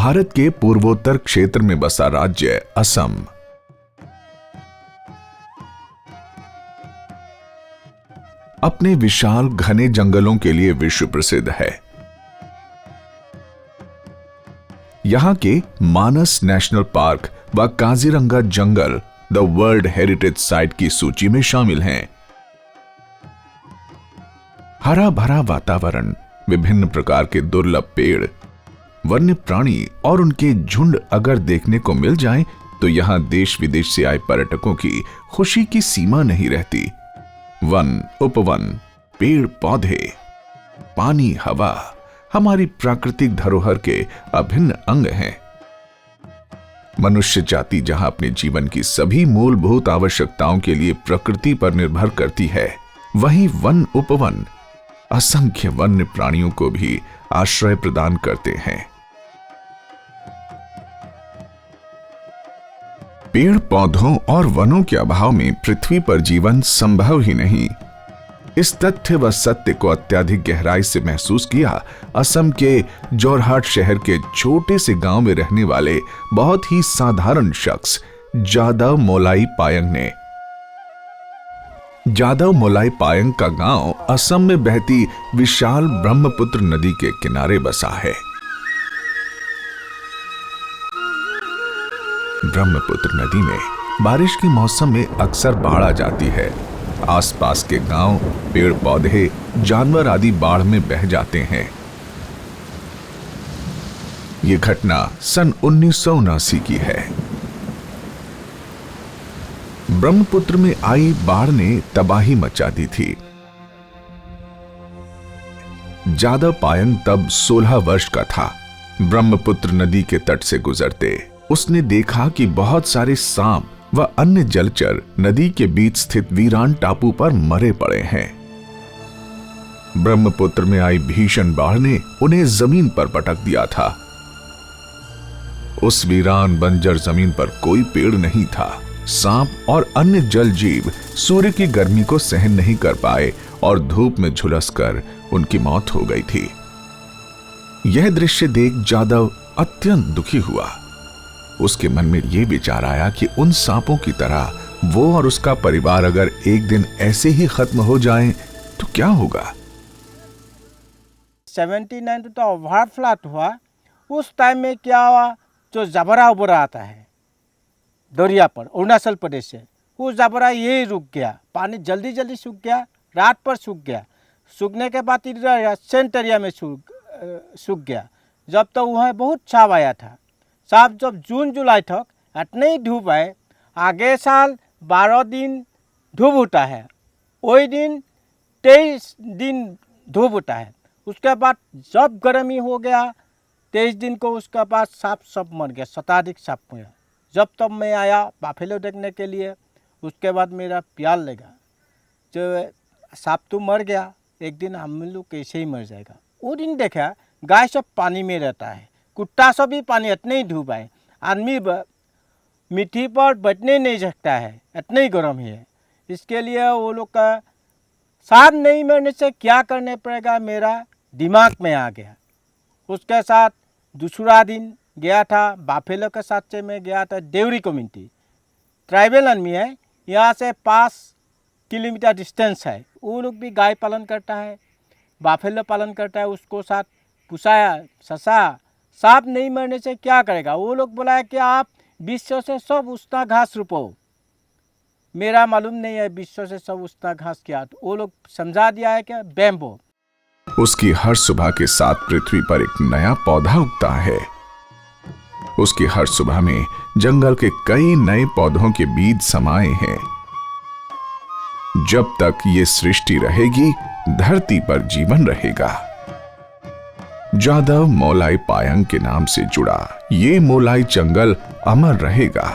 भारत के पूर्वोत्तर क्षेत्र में बसा राज्य असम। अपने विशाल घने जंगलों के लिए विश्व प्रसिद्ध है। यहां के मानस नेशनल पार्क व Kaziranga jungle the world heritage site की सूची में शामिल हैं। हरा भरा वातावरण, विभिन्न प्रकार के दुर्लभ पेड़, वन्य प्राणी और उनके झुंड अगर देखने को मिल जाएं तो यहां देश विदेश से आए पर्यटकों की खुशी की सीमा नहीं रहती। वन, उपवन, पेड़ पौधे, पानी, हवा हमारी प्राकृतिक धरोहर के अभिन्न अंग हैं। मनुष्य जाति जहां अपने जीवन की सभी मूलभूत आवश्यकताओं के लिए प्रकृति पर निर्भर करती है, वहीं वन उपवन असंख्य वन्य प्राणियों को भी आश्रय प्रदान करते हैं। पेड़ पौधों और वनों के अभाव में पृथ्वी पर जीवन संभव ही नहीं। इस तथ्य व सत्य को अत्यधिक गहराई से महसूस किया असम के जोरहाट शहर के छोटे से गांव में रहने वाले बहुत ही साधारण शख्स जादव मोलाई पायंग ने। जादव मोलाई पायंग का गांव असम में बहती विशाल ब्रह्मपुत्र नदी के किनारे बसा है। ब्रह्मपुत्र नदी में बारिश के मौसम में अक्सर बाढ़ आ जाती है। आसपास के गांव, पेड़ पौधे, जानवर आदि बाढ़ में बह जाते हैं। यह घटना सन 1979 की है। ब्रह्मपुत्र में आई बाढ़ ने तबाही मचा दी थी। जादव पायंग तब 16 वर्ष का था। ब्रह्मपुत्र नदी के तट से गुजरते उसने देखा कि बहुत सारे सांप व अन्य जलचर नदी के बीच स्थित वीरान टापू पर मरे पड़े हैं। ब्रह्मपुत्र में आई भीषण बाढ़ ने उन्हें जमीन पर पटक दिया था। उस वीरान बंजर जमीन पर कोई पेड़ नहीं था। सांप और अन्य जल जीव सूर्य की गर्मी को सहन नहीं कर पाए और धूप में झुलसकर उनकी मौत हो गई थी। यह दृश्य देख जादव अत्यंत दुखी हुआ। उसके मन में यह विचार आया कि उन सांपों की तरह वो और उसका परिवार अगर एक दिन ऐसे ही खत्म हो जाएं तो क्या होगा। 79 तो ओवर फ्लड हुआ। उस टाइम में क्या हुआ, जो जबरा उबरा आता है दरिया पर अरुणाचल प्रदेश से, वो जबरा यही रुक गया। पानी जल्दी जल्दी सूख गया, रात पर सूख गया। सूखने के बाद इधर सेंट एरिया में सूख गया। जब तो वहाँ बहुत छाव आया था। साहब जब जून जुलाई तक इतने ही धूप आए, आगे साल 12 दिन धूप होता है, वही दिन 23 दिन धूप होता है। उसके बाद जब गर्मी हो गया 23 दिन को, उसके बाद सांप सब मर गया, शताधिक सांप हुआ। जब तब मैं आया बाफेलो देखने के लिए, उसके बाद मेरा प्यार लगा जो सांप तो मर गया, एक दिन हम लोग कैसे ही मर जाएगा। वो दिन देखा गाय सब पानी में रहता है, कुत्ता सब भी पानी, इतने ही धूप है। आदमी मिट्टी पर बैठने नहीं सकता है, इतने ही गर्म ही है। इसके लिए वो लोग का साथ नहीं मरने से क्या करने पड़ेगा, मेरा दिमाग में आ गया। उसके साथ दूसरा दिन गया था बाफेलो के साथ से मैं गया था देवरी कम्युनिटी, ट्राइबल आदमी है, यहाँ से 5 किलोमीटर डिस्टेंस है। वो लोग भी गाय पालन करता है, बाफेलो पालन करता है। उसको साथ पुसाया ससा, सांप नहीं मरने से क्या करेगा। वो लोग बोला कि आप विश्व से सब उस्ता घास रोपो। मेरा मालूम नहीं है विश्व से सब उस्ता घास क्या, तो वो लोग समझा दिया है कि बैम्बो। उसकी हर सुबह के साथ पृथ्वी पर एक नया पौधा उगता है। उसकी हर सुबह में जंगल के कई नए पौधों के बीज समाये हैं। जब तक ये सृष्टि रहेगी, धरती पर जीवन रहेगा। जादव मोलाई पायंग के नाम से जुड़ा ये मोलाई जंगल अमर रहेगा।